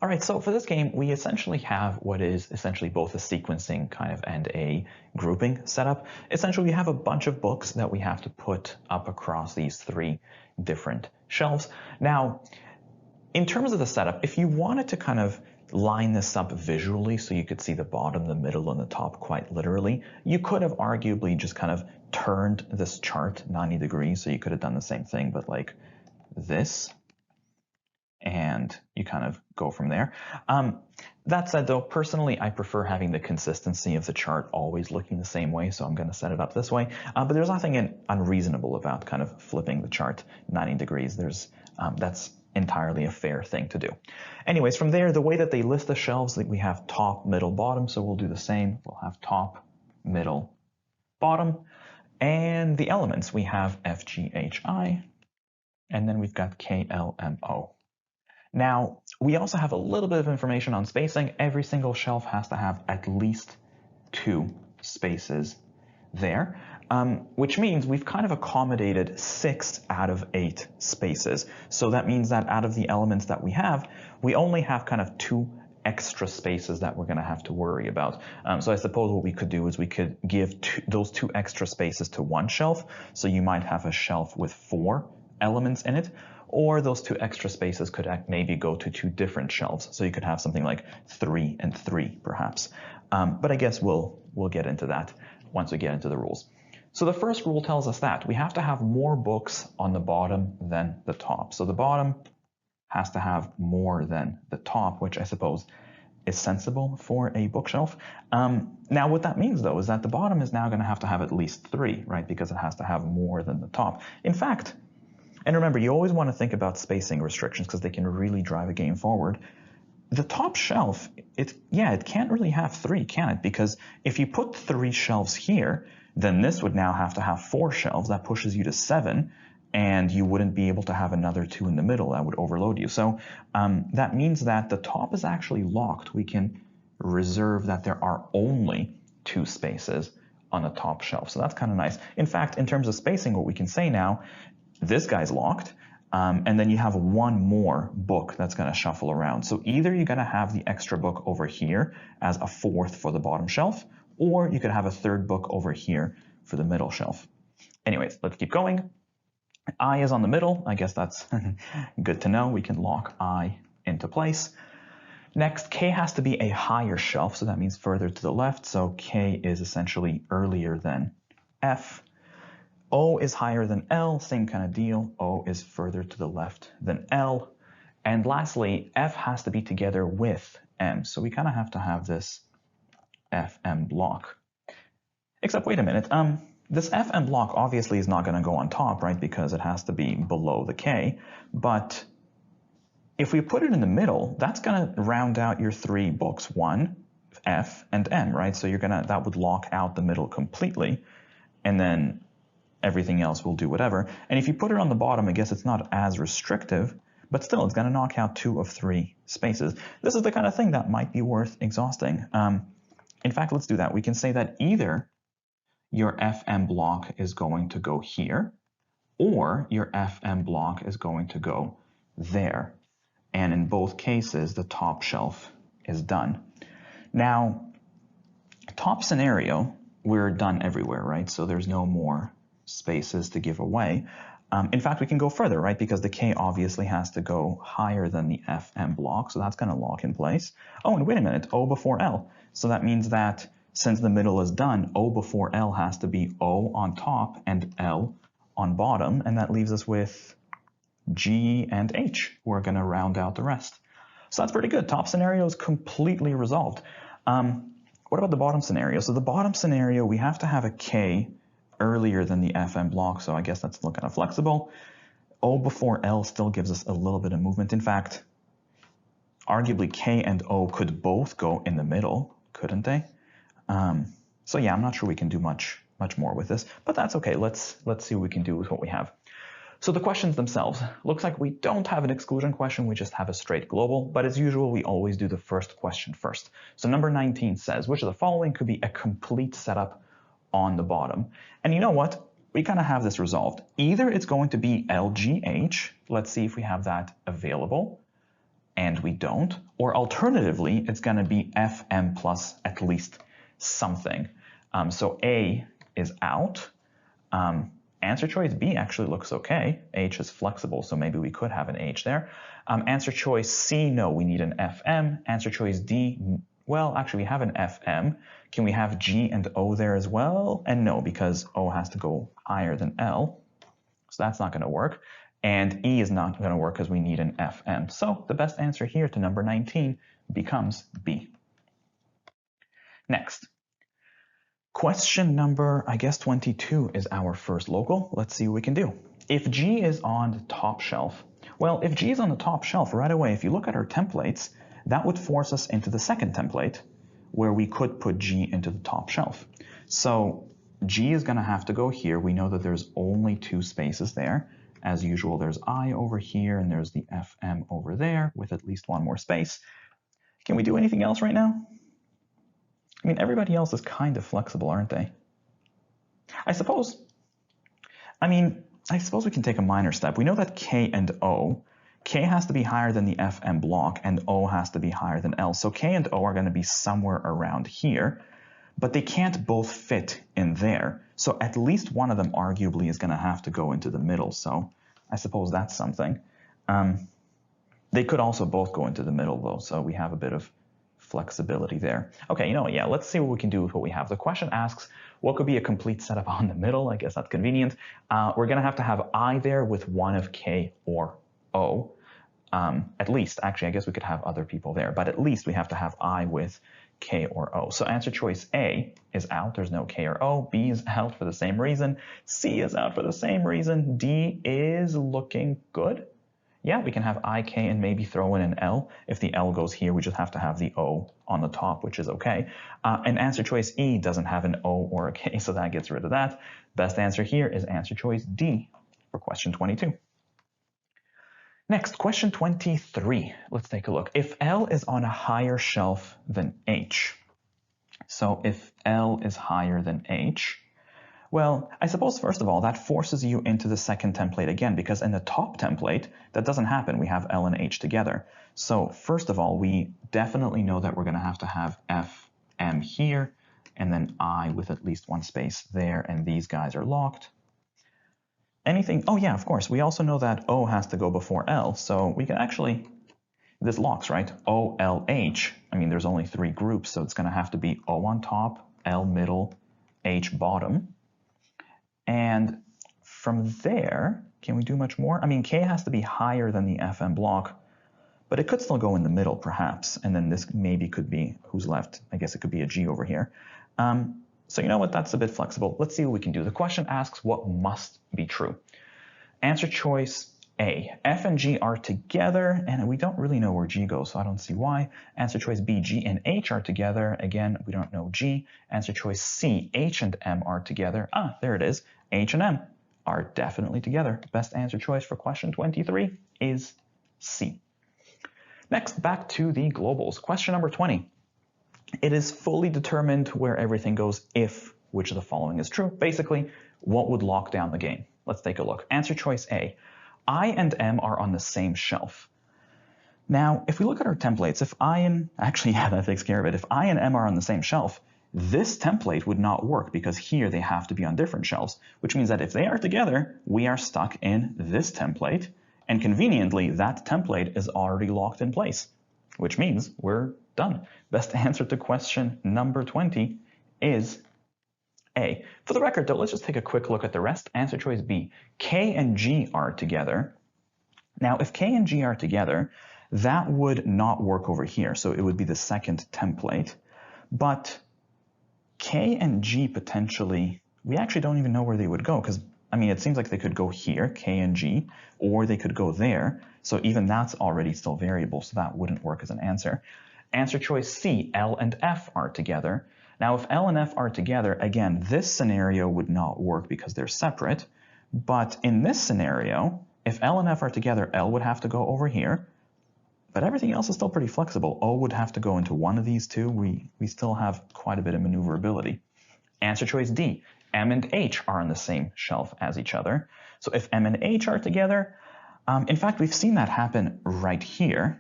All right, so for this game, we essentially have what is essentially both a sequencing kind of and a grouping setup. Essentially, we have a bunch of books that we have to put up across these three different shelves. Now, in terms of the setup, if you wanted to kind of line this up visually so you could see the bottom, the middle, and the top quite literally, you could have arguably just kind of turned this chart 90 degrees. So you could have done the same thing, but like this. And you kind of go from there. That said, though, personally, I prefer having the consistency of the chart always looking the same way, so I'm going to set it up this way. But there's nothing unreasonable about kind of flipping the chart 90 degrees. That's entirely a fair thing to do. Anyways, from there, the way that they list the shelves, we have top, middle, bottom, so we'll do the same. We'll have top, middle, bottom. And the elements, we have F, G, H, I, and then we've got K, L, M, O. Now, we also have a little bit of information on spacing. Every single shelf has to have at least 2 spaces there, which means we've kind of accommodated 6 out of 8 spaces. So that means that out of the elements that we have, we only have kind of 2 extra spaces that we're going to have to worry about. So I suppose what we could do is we could give those 2 extra spaces to one shelf. So you might have a shelf with 4 elements in it. Or those 2 extra spaces could maybe go to 2 different shelves. So you could have something like 3 and 3, perhaps. But I guess we'll get into that once we get into the rules. So the first rule tells us that we have to have more books on the bottom than the top. So the bottom has to have more than the top, which I suppose is sensible for a bookshelf. Now what that means, though, is that the bottom is now going to have at least 3, right? Because it has to have more than the top. In fact, and remember, you always want to think about spacing restrictions because they can really drive a game forward. The top shelf, it can't really have 3, can it? Because if you put 3 shelves here, then this would now have to have 4 shelves. That pushes you to 7, and you wouldn't be able to have another 2 in the middle. That would overload you. So that means that the top is actually locked. We can reserve that there are only 2 spaces on the top shelf. So that's kind of nice. In fact, in terms of spacing, what we can say now, this guy's locked, and then you have 1 more book that's going to shuffle around. So either you're going to have the extra book over here as a 4th for the bottom shelf, or you could have a 3rd book over here for the middle shelf. Anyways, let's keep going. I is on the middle. I guess that's good to know. We can lock I into place. Next, K has to be a higher shelf, so that means further to the left. So K is essentially earlier than F. O is higher than L, same kind of deal. O is further to the left than L. And lastly, F has to be together with M. So we kind of have to have this FM block. Except, wait a minute, this FM block obviously is not going to go on top, right? Because it has to be below the K. But if we put it in the middle, that's going to round out your 3 books, 1, F, and M, right? So that would lock out the middle completely. And then everything else will do whatever. And if you put it on the bottom, I guess it's not as restrictive, but still it's going to knock out 2 of 3 spaces. This is the kind of thing that might be worth exhausting. In fact, let's do that. We can say that either your FM block is going to go here, or your FM block is going to go there. And in both cases, the top shelf is done. Now, top scenario, we're done everywhere, right? So there's no more spaces to give away. In fact, we can go further, right? Because the K obviously has to go higher than the FM block, so that's going to lock in place. Oh, and wait a minute, O before L. So that means that since the middle is done, O before L has to be O on top and L on bottom, and that leaves us with G and H. We're going to round out the rest. So that's pretty good. Top scenario is completely resolved. What about the bottom scenario? So the bottom scenario, we have to have a K earlier than the FM block, so I guess that's still kind of flexible. O before L still gives us a little bit of movement. In fact, arguably K and O could both go in the middle, couldn't they? So yeah, I'm not sure we can do much more with this, but that's okay. Let's see what we can do with what we have. So the questions themselves, looks like we don't have an exclusion question, we just have a straight global, but as usual, we always do the first question first. So number 19 says, which of the following could be a complete setup on the bottom? And you know what? We kind of have this resolved. Either it's going to be LGH, let's see if we have that available, and we don't. Or alternatively, it's going to be FM plus at least something. So A is out. Answer choice B actually looks okay. H is flexible, so maybe we could have an H there. Answer choice C, no, we need an FM. Answer choice D, well, actually we have an FM. Can we have G and O there as well? And no, because O has to go higher than L. So that's not going to work. And E is not going to work because we need an FM. So the best answer here to number 19 becomes B. Next. Question number, I guess 22 is our first local. Let's see what we can do. If G is on the top shelf, well, if G is on the top shelf right away, if you look at our templates, that would force us into the second template where we could put G into the top shelf. So G is going to have to go here. We know that there's only 2 spaces there. As usual, there's I over here and there's the FM over there with at least 1 more space. Can we do anything else right now? I mean, everybody else is kind of flexible, aren't they? I suppose we can take a minor step. We know that K and O, K has to be higher than the FM block and O has to be higher than L. So K and O are going to be somewhere around here, but they can't both fit in there. So at least one of them arguably is going to have to go into the middle. So I suppose that's something. They could also both go into the middle though, so we have a bit of flexibility there. Okay, you know what, yeah, let's see what we can do with what we have. The question asks, what could be a complete setup on the middle? I guess that's convenient. We're going to have I there with one of K or O. At least, actually, I guess we could have other people there, but at least we have to have I with K or O. So answer choice A is out. There's no K or O. B is out for the same reason. C is out for the same reason. D is looking good. Yeah, we can have I, K, and maybe throw in an L. If the L goes here, we just have to have the O on the top, which is okay. And answer choice E doesn't have an O or a K, so that gets rid of that. Best answer here is answer choice D for question 22. Next, question 23. Let's take a look. If L is on a higher shelf than H, so if L is higher than H, well, I suppose, first of all, that forces you into the second template again, because in the top template, that doesn't happen. We have L and H together. So first of all, we definitely know that we're going to have F, M here, and then I with at least 1 space there, and these guys are locked. Anything, oh yeah, of course, we also know that O has to go before L, so we can actually, this locks, right? O, L, H, I mean, there's only 3 groups, so it's going to have to be O on top, L middle, H bottom. And from there, can we do much more? I mean, K has to be higher than the FM block, but it could still go in the middle, perhaps. And then this maybe could be who's left. I guess it could be a G over here. So you know what? That's a bit flexible. Let's see what we can do. The question asks what must be true. Answer choice A. F and G are together, and we don't really know where G goes, so I don't see why. Answer choice B. G and H are together. Again, we don't know G. Answer choice C. H and M are together. Ah, there it is. H and M are definitely together. Best answer choice for question 23 is C. Next, back to the globals. Question number 20. It is fully determined where everything goes if which of the following is true. Basically, what would lock down the game? Let's take a look. Answer choice A. I and M are on the same shelf. Now, if we look at our templates, if I and, actually, yeah, that takes care of it. If I and M are on the same shelf, this template would not work because here they have to be on different shelves, which means that if they are together, we are stuck in this template, and conveniently, that template is already locked in place, which means we're done. Best answer to question number 20 is A. For the record, though, let's just take a quick look at the rest. Answer choice B. K and G are together. Now, if K and G are together, that would not work over here, so it would be the second template. But K and G potentially, we actually don't even know where they would go, because, I mean, it seems like they could go here, K and G, or they could go there. So even that's already still variable, so that wouldn't work as an answer. Answer choice C. L and F are together. Now, if L and F are together, again, this scenario would not work because they're separate. But in this scenario, if L and F are together, L would have to go over here. But everything else is still pretty flexible. O would have to go into one of these two. We still have quite a bit of maneuverability. Answer choice D. M and H are on the same shelf as each other. So if M and H are together, in fact, we've seen that happen right here.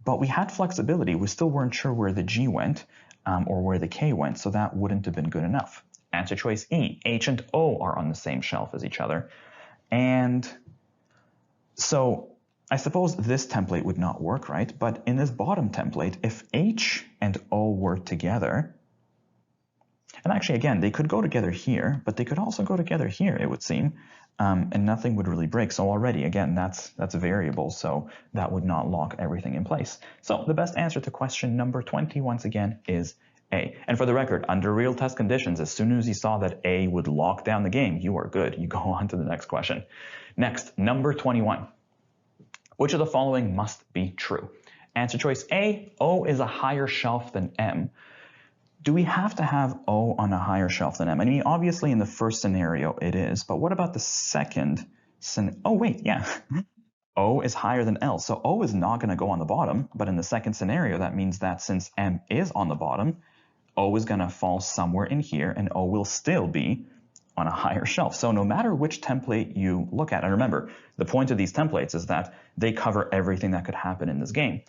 but we had flexibility. We still weren't sure where the G went or where the K went, so that wouldn't have been good enough. Answer choice E, H and O are on the same shelf as each other. And so I suppose this template would not work, right? But in this bottom template, if H and O were together, and actually, again, they could go together here, but they could also go together here, it would seem, and nothing would really break. So already, again, that's a variable, so that would not lock everything in place. So the best answer to question number 20, once again, is A. And for the record, under real test conditions, as soon as you saw that A would lock down the game, you are good. You go on to the next question. Next, number 21. Which of the following must be true? Answer choice A, O is a higher shelf than M. Do we have to have O on a higher shelf than M? I mean, obviously in the first scenario it is, but what about the second scenario? Oh, wait, yeah. O is higher than L, so O is not going to go on the bottom, but in the second scenario, that means that since M is on the bottom, O is going to fall somewhere in here, and O will still be on a higher shelf. So no matter which template you look at, and remember, the point of these templates is that they cover everything that could happen in this game.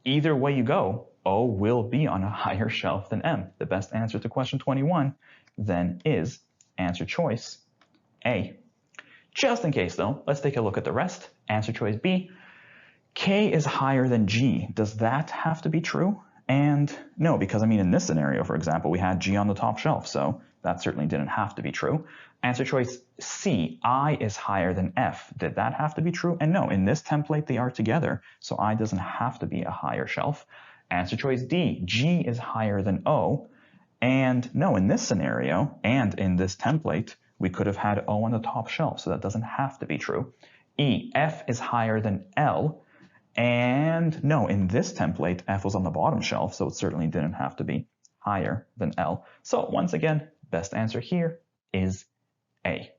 Either way you go, O will be on a higher shelf than M. The best answer to question 21 then is answer choice A. Just in case though, let's take a look at the rest. Answer choice B, K is higher than G. Does that have to be true? And no, because I mean in this scenario, for example, we had G on the top shelf, so that certainly didn't have to be true. Answer choice C, I is higher than F. Did that have to be true? And no, in this template they are together, so I doesn't have to be a higher shelf. Answer choice D, G is higher than O. And no, in this scenario and in this template, we could have had O on the top shelf, so that doesn't have to be true. E, F is higher than L. And no, in this template, F was on the bottom shelf, so it certainly didn't have to be higher than L. So once again, best answer here is A.